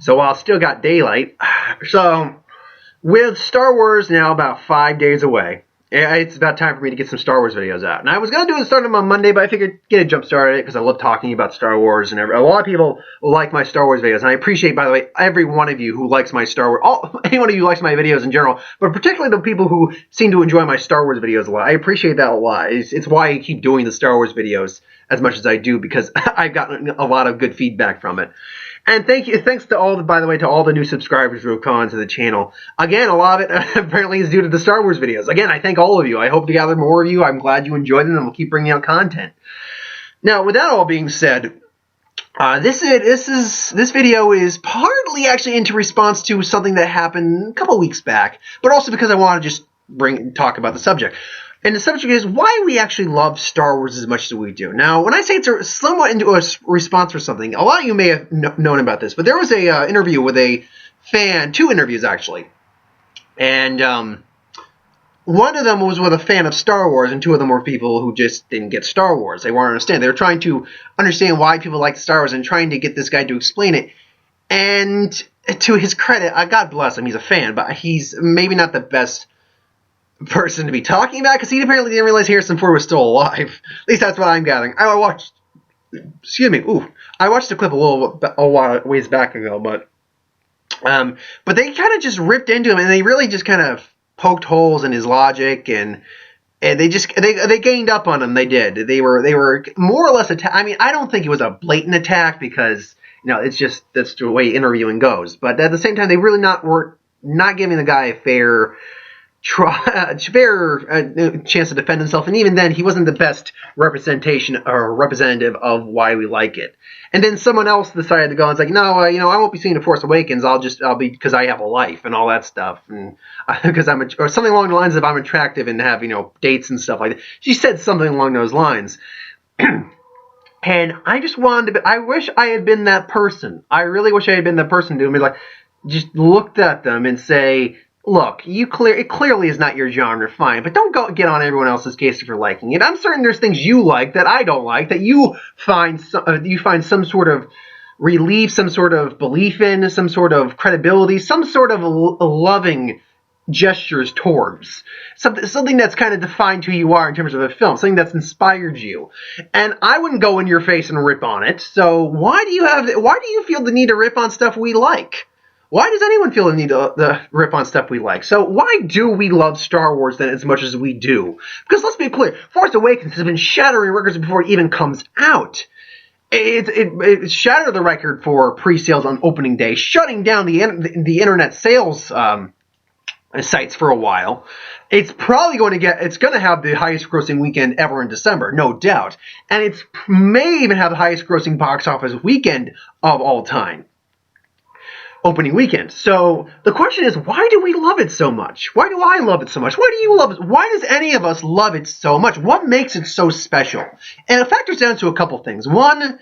So while it's still got daylight, so with Star Wars now about 5 days away, it's about time for me to get some Star Wars videos out. And I was going to do it start them on Monday, but I figured get a jump start at it because I love talking about Star Wars. And a lot of people like my Star Wars videos. And I appreciate, by the way, every one of you who likes my Star Wars, anyone of you who likes my videos in general, but particularly the people who seem to enjoy my Star Wars videos a lot. I appreciate that a lot. It's why I keep doing the Star Wars videos as much as I do, because I've gotten a lot of good feedback from it. And thanks to all the new subscribers who have come onto the channel. Again, a lot of it apparently is due to the Star Wars videos. Again, I thank all of you. I hope to gather more of you. I'm glad you enjoyed them, and we'll keep bringing out content. Now, with that all being said, this video is partly actually into response to something that happened a couple weeks back, but also because I want to just talk about the subject. And the subject is why we actually love Star Wars as much as we do. Now, when I say it's somewhat into a response for something, a lot of you may have known about this, but there was a interview with a fan, 2 interviews actually, and one of them was with a fan of Star Wars, and 2 of them were people who just didn't get Star Wars. They weren't understand. They were trying to understand why people like Star Wars and trying to get this guy to explain it. And to his credit, God bless him, he's a fan, but he's maybe not the best person to be talking about, because he apparently didn't realize Harrison Ford was still alive. At least that's what I'm gathering. I watched the clip a while ways back ago, but they kind of just ripped into him, and they really just kind of poked holes in his logic, and they ganged up on him. They did. They were more or less I mean, I don't think it was a blatant attack, because it's just that's the way interviewing goes. But at the same time, they really were not giving the guy a fair chance to defend himself, and even then he wasn't the best representation or representative of why we like it. And then someone else decided to go and it's like, no, I won't be seeing The Force Awakens. I'll be, because I have a life and all that stuff, and because or something along the lines of I'm attractive and have dates and stuff like that. She said something along those lines. And I just wanted to I wish I had been that person. I really wish I had been that person to be like, just looked at them and say, look, it clearly is not your genre, fine, but don't go get on everyone else's case for liking it. I'm certain there's things you like that I don't like, that you find some sort of relief, some sort of belief in, some sort of credibility, some sort of loving gestures towards. Something that's kind of defined who you are in terms of a film, something that's inspired you. And I wouldn't go in your face and rip on it, so why do you feel the need to rip on stuff we like? Why does anyone feel the need to rip on stuff we like? So why do we love Star Wars then as much as we do? Because let's be clear, Force Awakens has been shattering records before it even comes out. It shattered the record for pre-sales on opening day, shutting down the internet sales sites for a while. It's probably going to have the highest grossing weekend ever in December, no doubt. And it may even have the highest grossing box office weekend of all time. Opening weekend. So the question is, why do we love it so much? Why do I love it so much? Why do you love it? Why does any of us love it so much? What makes it so special? And it factors down to a couple things. One,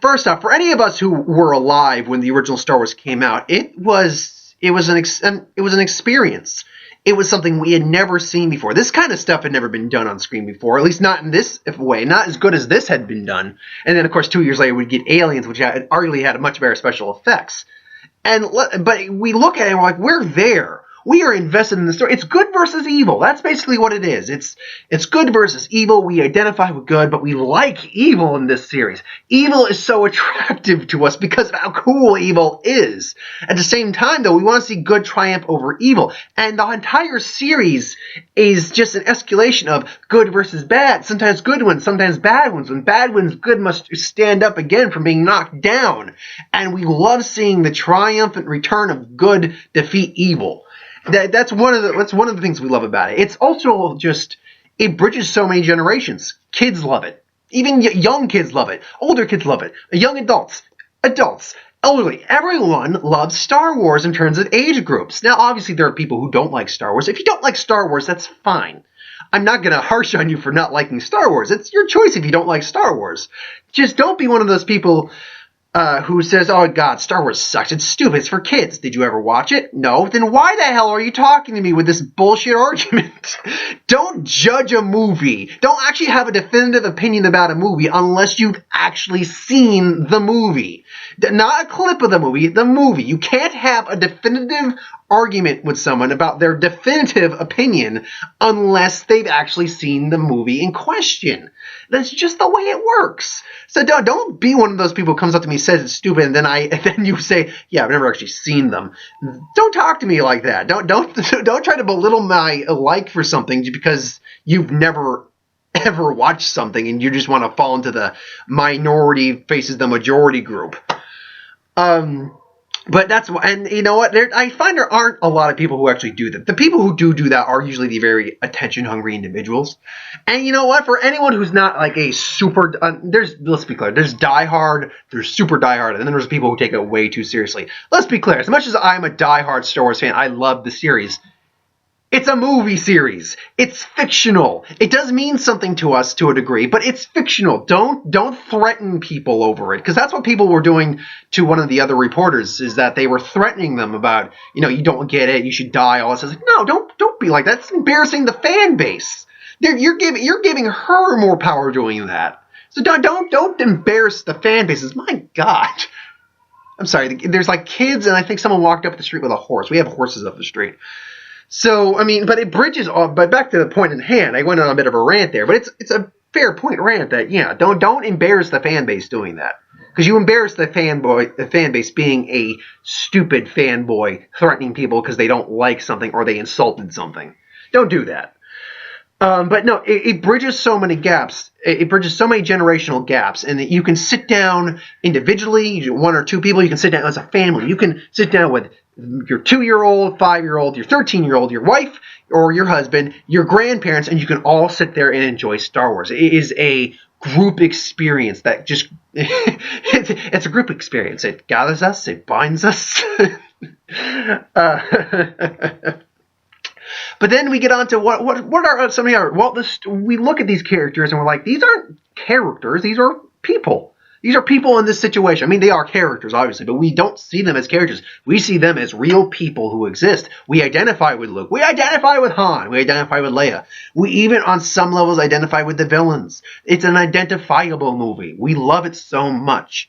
first off, for any of us who were alive when the original Star Wars came out, it was an experience. It was something we had never seen before. This kind of stuff had never been done on screen before, at least not in this way, not as good as this had been done. And then, of course, 2 years later, we'd get Aliens, which arguably had much better special effects. But we look at it and we're like, we're there. We are invested in the story. It's good versus evil. That's basically what it is. It's good versus evil. We identify with good, but we like evil in this series. Evil is so attractive to us because of how cool evil is. At the same time, though, we want to see good triumph over evil. And the entire series is just an escalation of good versus bad. Sometimes good ones, sometimes bad ones. When bad ones, good must stand up again from being knocked down. And we love seeing the triumphant return of good defeat evil. That's one of the things we love about it. It's also just, it bridges so many generations. Kids love it. Even young kids love it. Older kids love it. Young adults, elderly. Everyone loves Star Wars in terms of age groups. Now, obviously, there are people who don't like Star Wars. If you don't like Star Wars, that's fine. I'm not going to harsh on you for not liking Star Wars. It's your choice if you don't like Star Wars. Just don't be one of those people who says, "Oh God, Star Wars sucks. It's stupid. It's for kids." Did you ever watch it? No. Then why the hell are you talking to me with this bullshit argument? Don't judge a movie. Don't actually have a definitive opinion about a movie unless you've actually seen the movie. Not a clip of the movie, the movie. You can't have a definitive argument with someone about their definitive opinion unless they've actually seen the movie in question. That's just the way it works. So don't be one of those people who comes up to me, says it's stupid, and then you say, "Yeah, I've never actually seen them." Don't talk to me like that. Don't try to belittle my like for something because you've never ever watched something and you just want to fall into the minority faces the majority group. But that's, and you know what? I find there aren't a lot of people who actually do that. The people who do that are usually the very attention-hungry individuals. And you know what? For anyone who's not like a super, let's be clear, there's diehard, there's super diehard, and then there's people who take it way too seriously. Let's be clear. As much as I'm a diehard Star Wars fan, I love the series. It's a movie series. It's fictional. It does mean something to us to a degree, but it's fictional. Don't threaten people over it, because that's what people were doing to one of the other reporters, is that they were threatening them about, you don't get it, you should die, all this. Like, no, don't be like that. It's embarrassing the fan base. You're giving her more power doing that. So don't embarrass the fan bases. My God. I'm sorry. There's like kids, and I think someone walked up the street with a horse. We have horses up the street. So, but it bridges off, but back to the point in hand, I went on a bit of a rant there, but it's a fair point rant that, don't embarrass the fan base doing that. Because you embarrass the fan base being a stupid fanboy threatening people because they don't like something or they insulted something. Don't do that. But no, it bridges so many gaps. It bridges so many generational gaps, and that you can sit down individually, one or two people, you can sit down as a family. You can sit down with your 2-year-old, 5-year-old, your 13-year-old, your wife, or your husband, your grandparents, and you can all sit there and enjoy Star Wars. It is a group experience that just, it's a group experience. It gathers us, it binds us. But then we get on to what are some of the other, we look at these characters and we're like, these aren't characters, these are people. These are people in this situation. I mean, they are characters, obviously, but we don't see them as characters. We see them as real people who exist. We identify with Luke. We identify with Han. We identify with Leia. We even, on some levels, identify with the villains. It's an identifiable movie. We love it so much.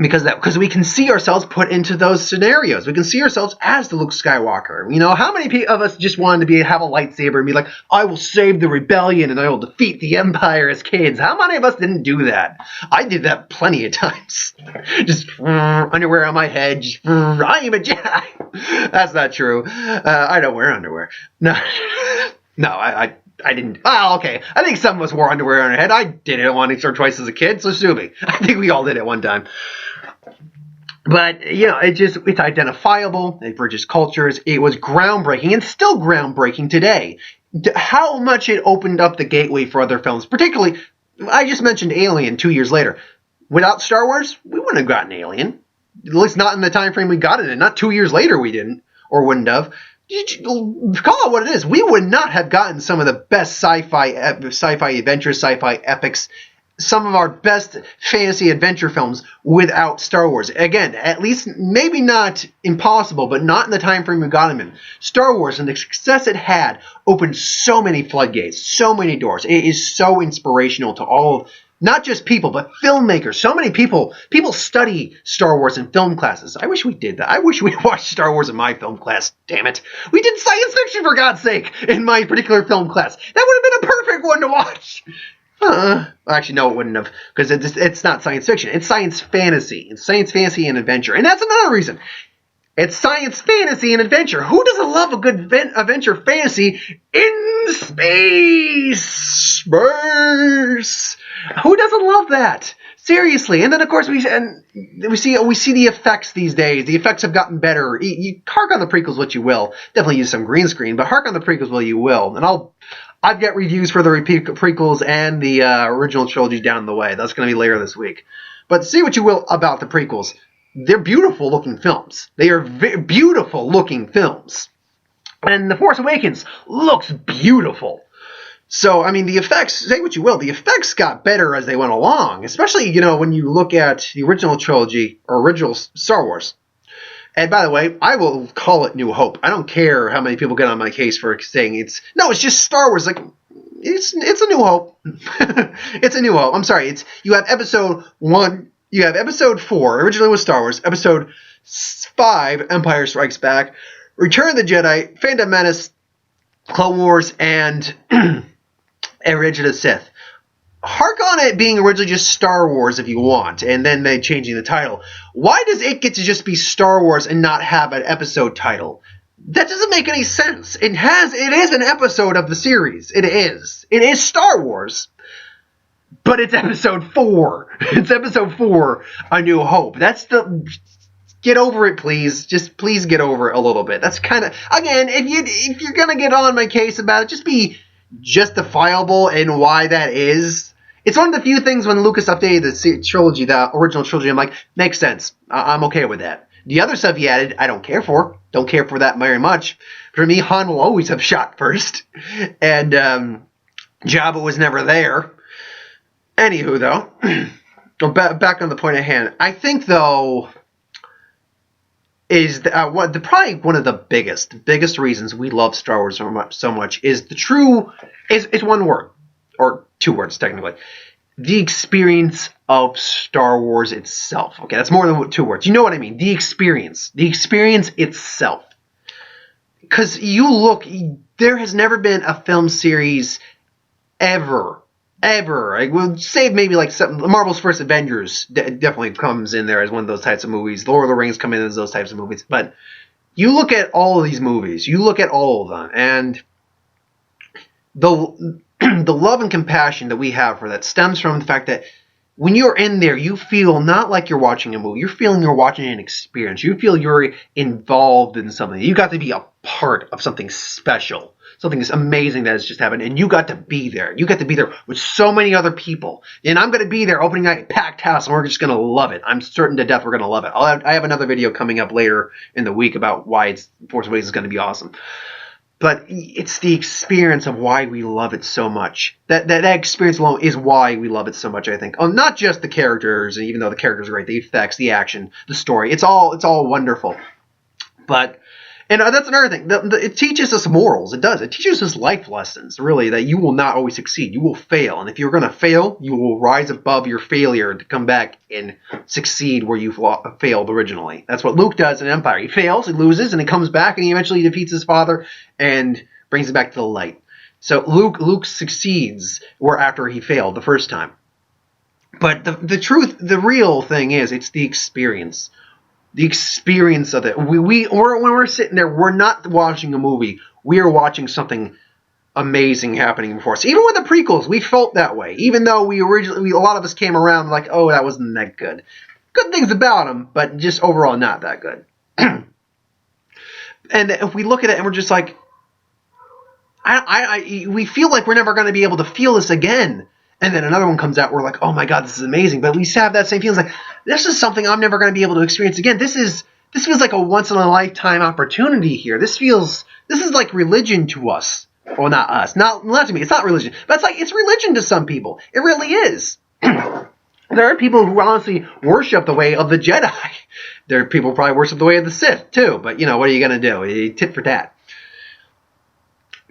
Because we can see ourselves put into those scenarios. We can see ourselves as the Luke Skywalker. How many of us just wanted to have a lightsaber and be like, I will save the rebellion and I will defeat the Empire as kids? How many of us didn't do that? I did that plenty of times. Just underwear on my head. I am a Jedi. That's not true. I don't wear underwear. No, no, I didn't. Oh, okay. I think some of us wore underwear on our head. I did it once or twice as a kid, so sue me. I think we all did it one time. But, it's identifiable. It bridges cultures. It was groundbreaking and still groundbreaking today. How much it opened up the gateway for other films. Particularly, I just mentioned Alien 2 years later. Without Star Wars, we wouldn't have gotten Alien. At least not in the time frame we got it in. Not 2 years later we didn't, or wouldn't have. Call it what it is. We would not have gotten some of the best sci-fi adventures, sci-fi epics, some of our best fantasy adventure films without Star Wars. Again, at least maybe not impossible, but not in the time frame we got them in. Star Wars and the success it had opened so many floodgates, so many doors. It is so inspirational to all of, not just people, but filmmakers. So many people study Star Wars in film classes. I wish we did that. I wish we watched Star Wars in my film class. Damn it. We did science fiction, for God's sake, in my particular film class. That would have been a perfect one to watch. Actually, no, it wouldn't have, because it's not science fiction. It's science fantasy. It's science fantasy and adventure. And that's another reason. It's science fantasy and adventure. Who doesn't love a good adventure fantasy in space? Space. Who doesn't love that? Seriously. And then, of course, we see the effects these days. The effects have gotten better. You hark on the prequels what you will. Definitely use some green screen, but hark on the prequels what you will. And I've got reviews for the prequels and the original trilogy down the way. That's going to be later this week. But see what you will about the prequels. They're beautiful looking films. They are beautiful looking films. And The Force Awakens looks beautiful. So, I mean, the effects, say what you will, the effects got better as they went along, especially, you know, when you look at the original trilogy or original Star Wars. And by the way, I will call it New Hope. I don't care how many people get on my case for saying it's just Star Wars. Like, it's a New Hope. It's a New Hope. I'm sorry. You have episode 1, you have episode 4, originally was Star Wars, episode 5, Empire Strikes Back, Return of the Jedi, Phantom Menace, Clone Wars, and Revenge of the Sith. Hark on it being originally just Star Wars if you want, and then they changing the title. Why does it get to just be Star Wars and not have an episode title? That doesn't make any sense. It is an episode of the series. It is. It is Star Wars. But it's episode 4. It's episode 4, A New Hope. Get over it, please. Just please get over it a little bit. That's kind of, again, if you're gonna get on my case about it, just be justifiable in why that is. It's one of the few things when Lucas updated the trilogy, the original trilogy, I'm like, makes sense. I'm okay with that. The other stuff he added, I don't care for. Don't care for that very much. For me, Han will always have shot first. And Jabba was never there. Anywho, though, back on the point at hand. I think, though, is probably one of the biggest reasons we love Star Wars so much is is one word, or 2 words technically, the experience of Star Wars itself. Okay, that's more than 2 words. You know what I mean? The experience itself. Because there has never been a film series ever. I would say maybe like Marvel's First Avengers definitely comes in there as one of those types of movies. Lord of the Rings come in as those types of movies. But you look at all of these movies, you look at all of them, and the love and compassion that we have for that stems from the fact that when you're in there, you feel not like you're watching a movie. You're feeling you're watching an experience. You feel you're involved in something. You got to be a part of something special. Something amazing that has just happened, and you got to be there. You got to be there with so many other people. And I'm going to be there opening night, packed house, and we're just going to love it. I'm certain to death we're going to love it. I have another video coming up later in the week about why Force Awakens is going to be awesome. But it's the experience of why we love it so much. That experience alone is why we love it so much, I think. Not just the characters, even though the characters are great, the effects, the action, the story. It's all wonderful. But, and that's another thing. It teaches us morals. It does. It teaches us life lessons, really, that you will not always succeed. You will fail. And if you're going to fail, you will rise above your failure to come back and succeed where you failed originally. That's what Luke does in Empire. He fails, he loses, and he comes back, and he eventually defeats his father and brings it back to the light. So Luke succeeds where after he failed the first time. But the real thing is, it's the experience. The experience of it. When we're sitting there, we're not watching a movie. We are watching something amazing happening before us. Even with the prequels, we felt that way. Even though a lot of us came around like, oh, that wasn't that good. Good things about them, but just overall not that good. And if we look at it and we're just like, we feel like we're never going to be able to feel this again. And then another one comes out, we're like, oh my god, this is amazing. But we still have that same feeling, like, this is something I'm never going to be able to experience again. This feels like a once-in-a-lifetime opportunity here. This is like religion to us. Well, not us. Not to me. It's not religion. But it's religion to some people. It really is. There are people who honestly worship the way of the Jedi. There are people who probably worship the way of the Sith, too. But, what are you going to do? Tit for tat.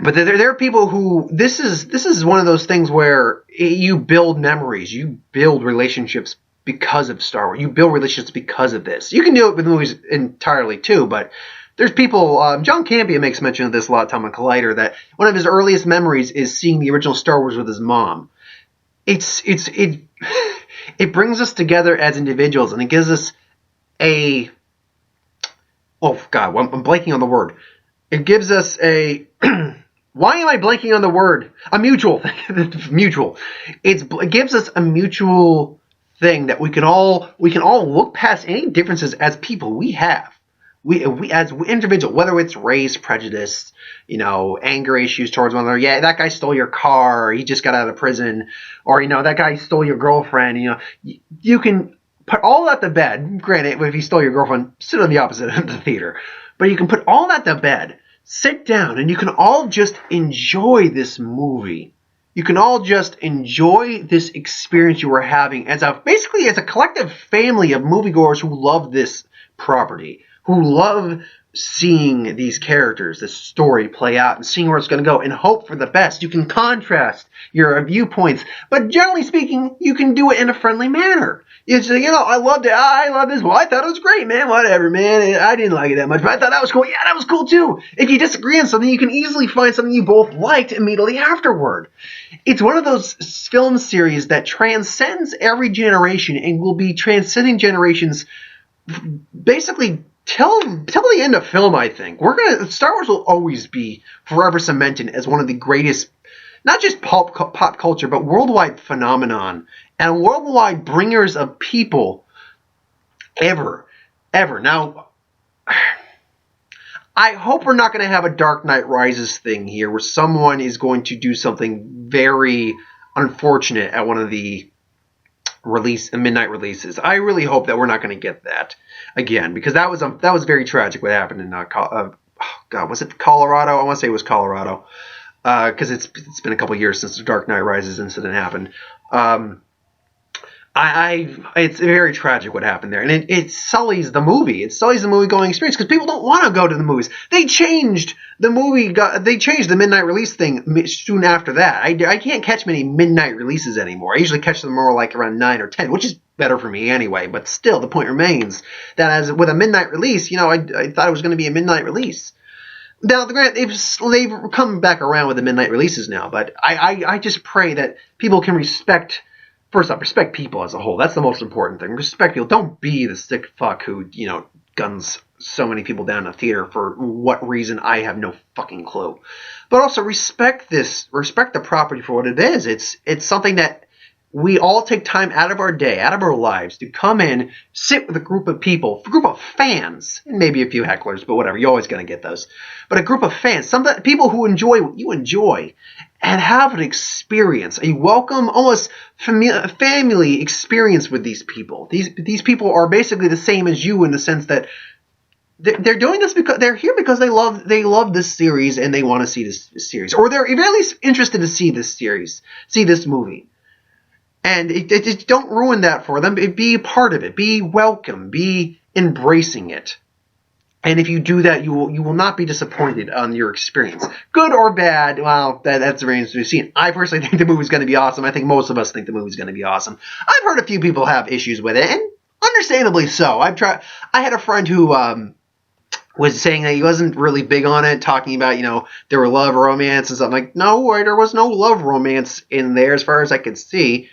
But there are people who, this is one of those things where you build memories, you build relationships because of Star Wars. You build relationships because of this. You can do it with movies entirely too, but there's people, John Campea makes mention of this a lot of time on Collider, that one of his earliest memories is seeing the original Star Wars with his mom. It brings us together as individuals, and it gives us oh God, I'm blanking on the word. It gives us why am I blanking on the word? A mutual thing. Mutual. It gives us a mutual thing that we can all look past any differences as people we have. We as individuals, whether it's race, prejudice, anger issues towards one another. Yeah, that guy stole your car. Or he just got out of prison. Or, that guy stole your girlfriend. You can put all that to bed. Granted, if he stole your girlfriend, sit on the opposite end of the theater. But you can put all that to bed. Sit down and you can all just enjoy this movie you can all just enjoy this experience you are having as basically as a collective family of moviegoers who love this property, who love seeing these characters, this story play out and seeing where it's going to go and hope for the best. You can contrast your viewpoints, but generally speaking, you can do it in a friendly manner. It's, I loved it. I love this. Well, I thought it was great, man. Whatever, man. I didn't like it that much, but I thought that was cool. Yeah, that was cool too. If you disagree on something, you can easily find something you both liked immediately afterward. It's one of those film series that transcends every generation and will be transcending generations basically till the end of film. I think Star Wars will always be forever cemented as one of the greatest, not just pop culture, but worldwide phenomenon and worldwide bringers of people ever. Now, I hope we're not going to have a Dark Knight Rises thing here where someone is going to do something very unfortunate at one of the midnight releases. I really hope that we're not going to get that again, because that was very tragic what happened in was it Colorado? I want to say it was Colorado, because it's been a couple years since the Dark Knight Rises incident happened. It's very tragic what happened there, and it sullies the movie. It sullies the movie-going experience because people don't want to go to the movies. They changed the midnight release thing soon after that. I can't catch many midnight releases anymore. I usually catch them more like around 9 or 10, which is better for me anyway. But still, the point remains that as with a midnight release, I thought it was going to be a midnight release. Now, they've come back around with the midnight releases now, but I just pray that people can respect. First off, respect people as a whole. That's the most important thing. Respect people. Don't be the sick fuck who, guns so many people down in a theater for what reason, I have no fucking clue. But also respect the property for what it is. It's something that we all take time out of our day, out of our lives, to come in, sit with a group of people, a group of fans, and maybe a few hecklers, but whatever, you're always going to get those. But a group of fans, people who enjoy what you enjoy, and have an experience, a welcome, almost family experience with these people. These people are basically the same as you in the sense that they're doing this because they're here because they love this series and they want to see this series, or they're at least interested to see this series, see this movie. And don't ruin that for them. Be a part of it. Be welcome. Be embracing it. And if you do that, you will not be disappointed on your experience. Good or bad, well, that's remains to be seen. I personally think the movie's going to be awesome. I think most of us think the movie's going to be awesome. I've heard a few people have issues with it, and understandably so. I had a friend who was saying that he wasn't really big on it, talking about, there were love romance and something. Like, no, there was no love romance in there as far as I could see.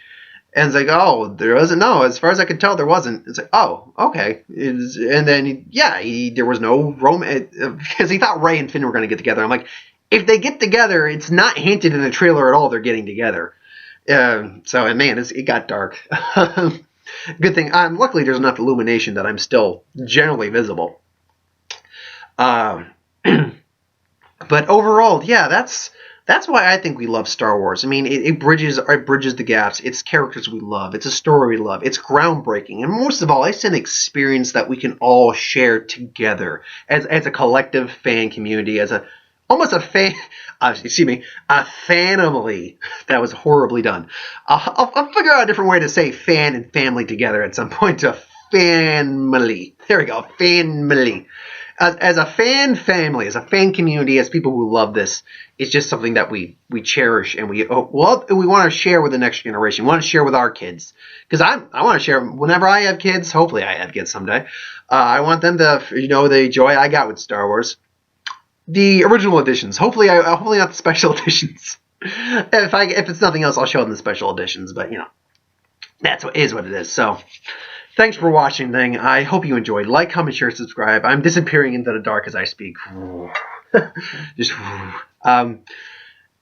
And it's like, oh, there wasn't. No, as far as I could tell, there wasn't. It's like, oh, okay. And then, there was no romance because he thought Rey and Finn were going to get together. I'm like, if they get together, it's not hinted in the trailer at all they're getting together. Man, it got dark. Good thing. Luckily, there's enough illumination that I'm still generally visible. But overall, that's why I think we love Star Wars. I mean, it bridges the gaps. It's characters we love. It's a story we love. It's groundbreaking. And most of all, it's an experience that we can all share together as a collective fan community, as a family. That was horribly done. I'll figure out a different way to say fan and family together at some point. A family. There we go. Family. As a fan family, as a fan community, as people who love this, it's just something that we cherish and we want to share with the next generation. We want to share with our kids. Because I want to share, whenever I have kids, hopefully I have kids someday, I want them to, the joy I got with Star Wars. The original editions. Hopefully not the special editions. If it's nothing else, I'll show them the special editions. But, that's what it is. So, thanks for watching, thing. I hope you enjoyed. Like, comment, share, subscribe. I'm disappearing into the dark as I speak.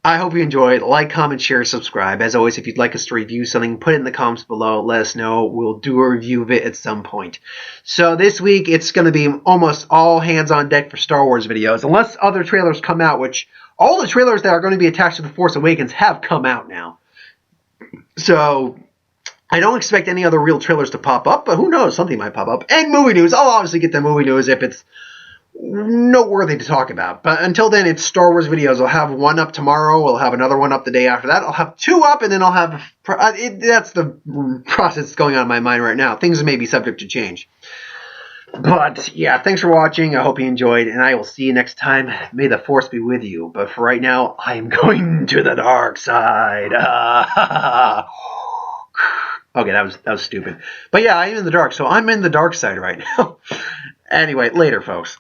I hope you enjoyed. Like, comment, share, subscribe. As always, if you'd like us to review something, put it in the comments below. Let us know. We'll do a review of it at some point. So this week, it's going to be almost all hands on deck for Star Wars videos. Unless other trailers come out, which all the trailers that are going to be attached to The Force Awakens have come out now. So I don't expect any other real trailers to pop up, but who knows? Something might pop up. And movie news. I'll obviously get the movie news if it's noteworthy to talk about. But until then, it's Star Wars videos. I'll have one up tomorrow. I'll have another one up the day after that. I'll have two up, and then I'll have... that's the process that's going on in my mind right now. Things may be subject to change. But, yeah, thanks for watching. I hope you enjoyed, and I will see you next time. May the Force be with you. But for right now, I am going to the dark side. Okay, that was stupid. But yeah, I am in the dark, so I'm in the dark side right now. Anyway, later, folks.